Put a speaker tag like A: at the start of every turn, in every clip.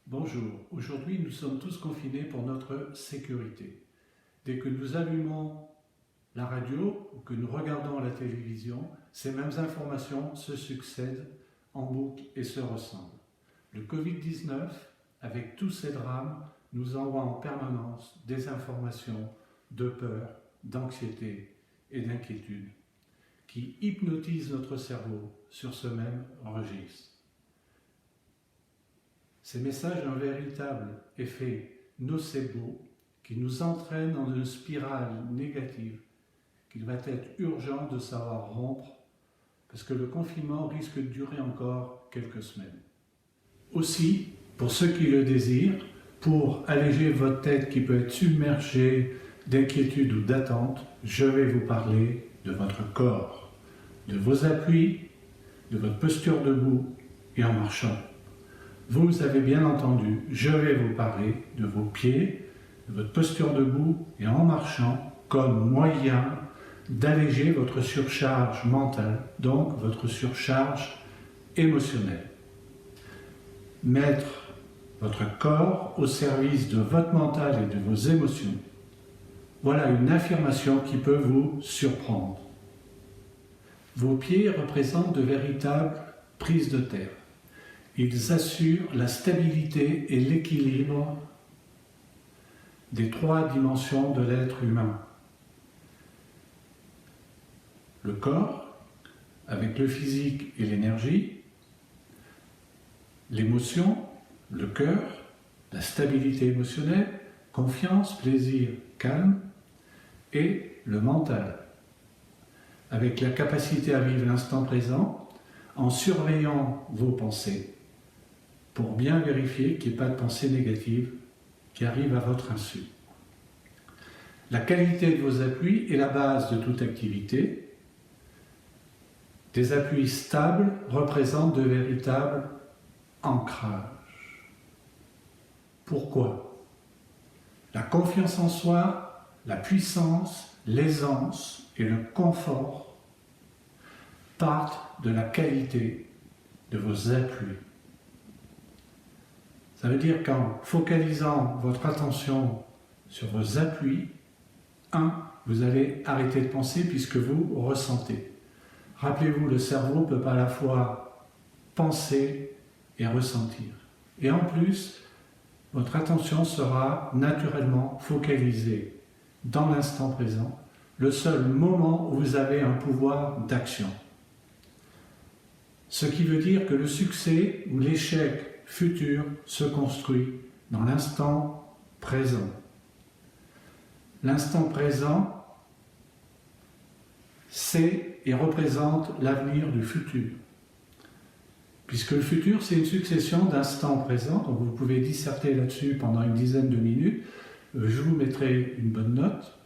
A: Bonjour, aujourd'hui nous sommes tous confinés pour notre sécurité. Dès que nous allumons la radio ou que nous regardons la télévision, ces mêmes informations se succèdent en boucle et se ressemblent. Le Covid-19, avec tous ces drames, nous envoie en permanence des informations de peur, d'anxiété et d'inquiétude qui hypnotisent notre cerveau sur ce même registre. Ces messages ont un véritable effet nocebo qui nous entraîne dans une spirale négative qu'il va être urgent de savoir rompre parce que le confinement risque de durer encore quelques semaines. Aussi, pour ceux qui le désirent, pour alléger votre tête qui peut être submergée d'inquiétude ou d'attente, je vais vous parler de votre corps, de vos appuis, de votre posture debout et en marchant. Vous avez bien entendu, je vais vous parler de vos pieds, de votre posture debout et en marchant comme moyen d'alléger votre surcharge mentale, donc votre surcharge émotionnelle. Mettre votre corps au service de votre mental et de vos émotions. Voilà une affirmation qui peut vous surprendre. Vos pieds représentent de véritables prises de terre. Ils assurent la stabilité et l'équilibre des trois dimensions de l'être humain. Le corps, avec le physique et l'énergie, l'émotion, le cœur, la stabilité émotionnelle, confiance, plaisir, calme, et le mental, avec la capacité à vivre l'instant présent en surveillant vos pensées, pour bien vérifier qu'il n'y ait pas de pensée négative qui arrive à votre insu. La qualité de vos appuis est la base de toute activité. Des appuis stables représentent de véritables ancrages. Pourquoi? La confiance en soi, la puissance, l'aisance et le confort partent de la qualité de vos appuis. Ça veut dire qu'en focalisant votre attention sur vos appuis, vous allez arrêter de penser puisque vous ressentez. Rappelez-vous, le cerveau peut à la fois penser et ressentir. Et en plus, votre attention sera naturellement focalisée dans l'instant présent, le seul moment où vous avez un pouvoir d'action. Ce qui veut dire que le succès ou l'échec futur se construit dans l'instant présent. L'instant présent, c'est et représente l'avenir du futur. Puisque le futur, c'est une succession d'instants présents, donc vous pouvez disserter là-dessus pendant une dizaine de minutes, je vous mettrai une bonne note.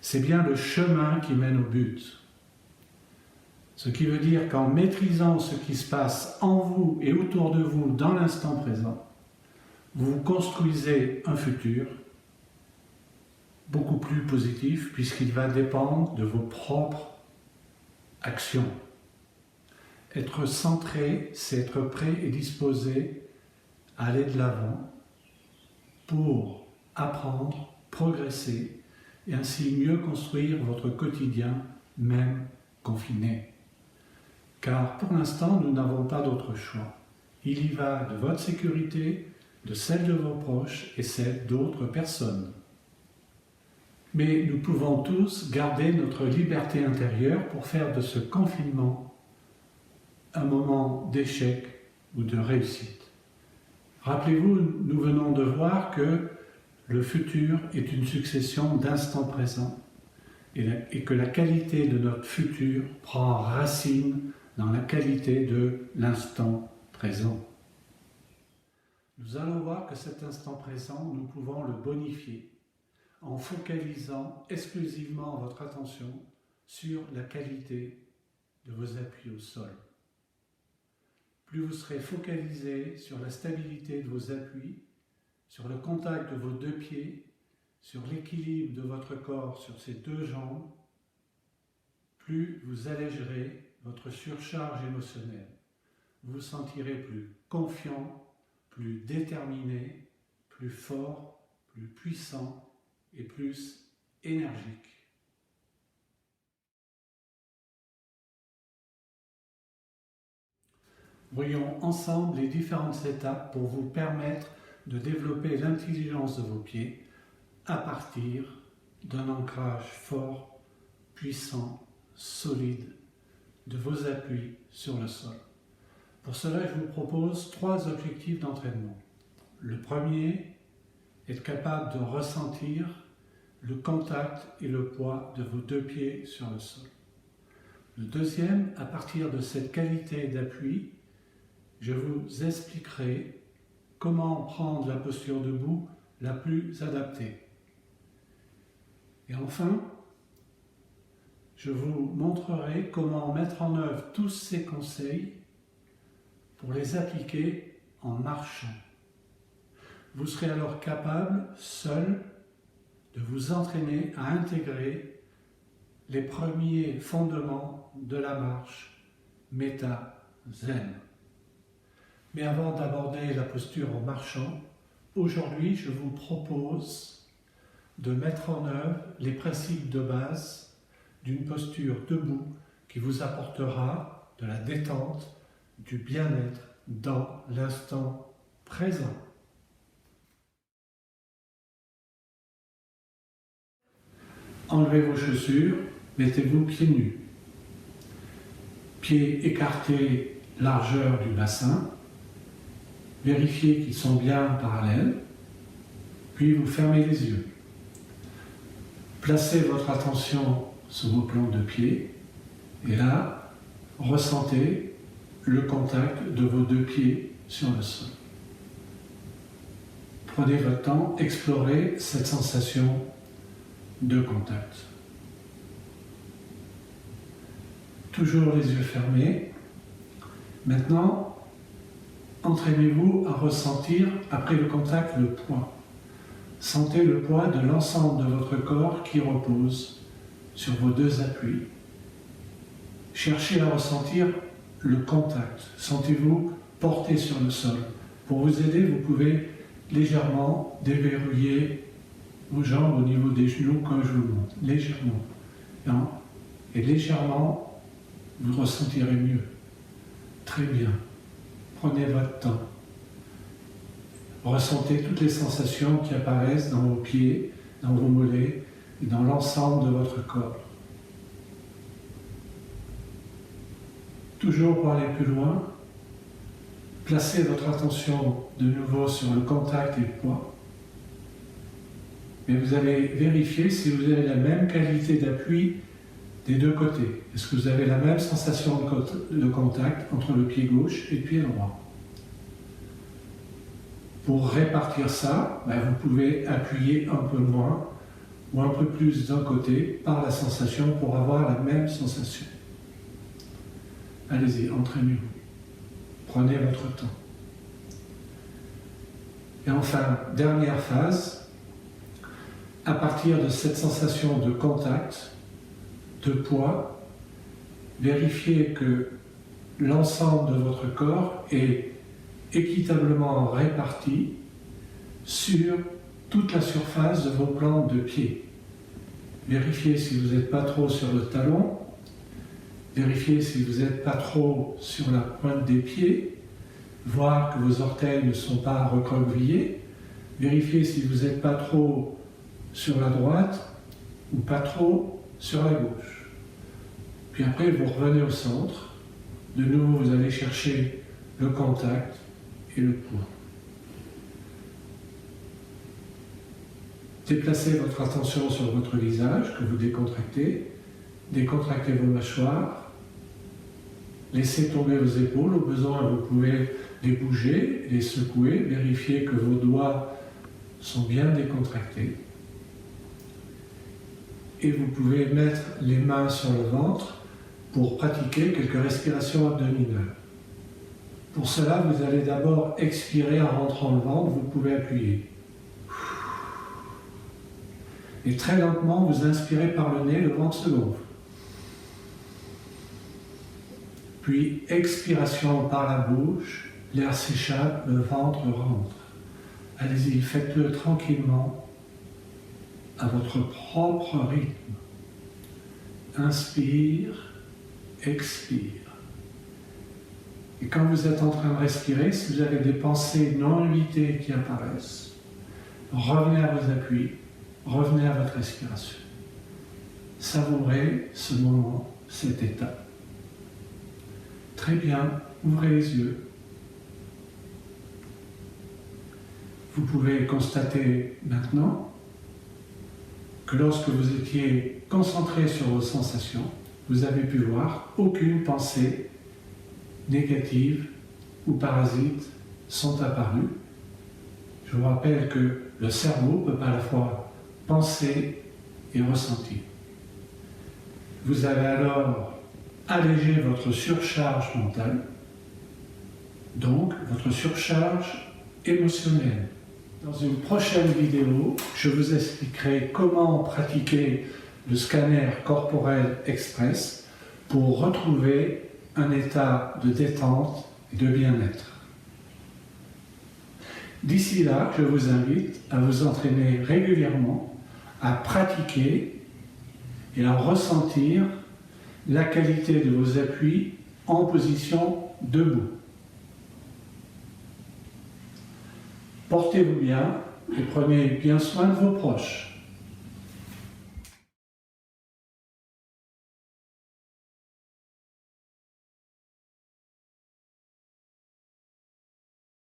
A: C'est bien le chemin qui mène au but. Ce qui veut dire qu'en maîtrisant ce qui se passe en vous et autour de vous dans l'instant présent, vous construisez un futur beaucoup plus positif puisqu'il va dépendre de vos propres actions. Être centré, c'est être prêt et disposé à aller de l'avant pour apprendre, progresser et ainsi mieux construire votre quotidien, même confiné. Car pour l'instant, nous n'avons pas d'autre choix. Il y va de votre sécurité, de celle de vos proches et celle d'autres personnes. Mais nous pouvons tous garder notre liberté intérieure pour faire de ce confinement un moment d'échec ou de réussite. Rappelez-vous, nous venons de voir que le futur est une succession d'instants présents et que la qualité de notre futur prend racine dans la qualité de l'instant présent. Nous allons voir que cet instant présent, nous pouvons le bonifier en focalisant exclusivement votre attention sur la qualité de vos appuis au sol. Plus vous serez focalisé sur la stabilité de vos appuis, sur le contact de vos deux pieds, sur l'équilibre de votre corps sur ces deux jambes, plus vous allégerez votre surcharge émotionnelle. Vous vous sentirez plus confiant, plus déterminé, plus fort, plus puissant et plus énergique. Voyons ensemble les différentes étapes pour vous permettre de développer l'intelligence de vos pieds à partir d'un ancrage fort, puissant, solide de vos appuis sur le sol. Pour cela, je vous propose 3 objectifs d'entraînement. Le premier, être capable de ressentir le contact et le poids de vos 2 pieds sur le sol. Le deuxième, à partir de cette qualité d'appui, je vous expliquerai comment prendre la posture debout la plus adaptée. Et enfin, je vous montrerai comment mettre en œuvre tous ces conseils pour les appliquer en marchant. Vous serez alors capable, seul, de vous entraîner à intégrer les premiers fondements de la marche Metta-Zen. Mais avant d'aborder la posture en marchant, aujourd'hui je vous propose de mettre en œuvre les principes de base d'une posture debout qui vous apportera de la détente, du bien-être dans l'instant présent. Enlevez vos chaussures, mettez-vous pieds nus. Pieds écartés, largeur du bassin. Vérifiez qu'ils sont bien parallèles, puis vous fermez les yeux. Placez votre attention sur vos plantes de pied et là, ressentez le contact de vos 2 pieds sur le sol. Prenez votre temps, explorez cette sensation de contact. Toujours les yeux fermés. Maintenant, entraînez-vous à ressentir, après le contact, le poids. Sentez le poids de l'ensemble de votre corps qui repose sur vos 2 appuis. Cherchez à ressentir le contact. Sentez-vous porté sur le sol. Pour vous aider, vous pouvez légèrement déverrouiller vos jambes au niveau des genoux comme je vous montre. Légèrement. Et légèrement, vous ressentirez mieux. Très bien. Prenez votre temps. Ressentez toutes les sensations qui apparaissent dans vos pieds, dans vos mollets et dans l'ensemble de votre corps. Toujours pour aller plus loin, placez votre attention de nouveau sur le contact et le poids. Mais vous allez vérifier si vous avez la même qualité d'appui des 2 côtés. Est-ce que vous avez la même sensation de contact entre le pied gauche et le pied droit? Pour répartir ça, vous pouvez appuyer un peu moins ou un peu plus d'un côté par la sensation pour avoir la même sensation. Allez-y, entraînez-vous. Prenez votre temps. Et enfin, dernière phase, à partir de cette sensation de contact, de poids, vérifiez que l'ensemble de votre corps est équitablement réparti sur toute la surface de vos plantes de pied. Vérifiez si vous n'êtes pas trop sur le talon. Vérifiez si vous n'êtes pas trop sur la pointe des pieds. Voir que vos orteils ne sont pas recroquevillés. Vérifiez si vous n'êtes pas trop sur la droite ou pas trop sur la gauche. Puis après, vous revenez au centre. De nouveau, vous allez chercher le contact et le poids. Déplacez votre attention sur votre visage que vous décontractez. Décontractez vos mâchoires. Laissez tomber vos épaules. Au besoin, vous pouvez les bouger, les secouer. Vérifiez que vos doigts sont bien décontractés. Et vous pouvez mettre les mains sur le ventre pour pratiquer quelques respirations abdominales. Pour cela, vous allez d'abord expirer en rentrant le ventre. Vous pouvez appuyer. Et très lentement, vous inspirez par le nez, le ventre se gonfle. Puis expiration par la bouche, L'air s'échappe, le ventre rentre. Allez-y, faites-le tranquillement, à votre propre rythme. Inspire, expire. Et quand vous êtes en train de respirer, si vous avez des pensées non évitées qui apparaissent, revenez à vos appuis, revenez à votre respiration. Savourez ce moment, cet état. Très bien, ouvrez les yeux. Vous pouvez constater maintenant que lorsque vous étiez concentré sur vos sensations, vous avez pu voir aucune pensée négative ou parasite sont apparues. Je vous rappelle que le cerveau peut à la fois penser et ressentir. Vous avez alors allégé votre surcharge mentale, donc votre surcharge émotionnelle. Dans une prochaine vidéo, je vous expliquerai comment pratiquer le scanner corporel express pour retrouver un état de détente et de bien-être. D'ici là, je vous invite à vous entraîner régulièrement, à pratiquer et à ressentir la qualité de vos appuis en position debout. Portez-vous bien et prenez bien soin de vos proches.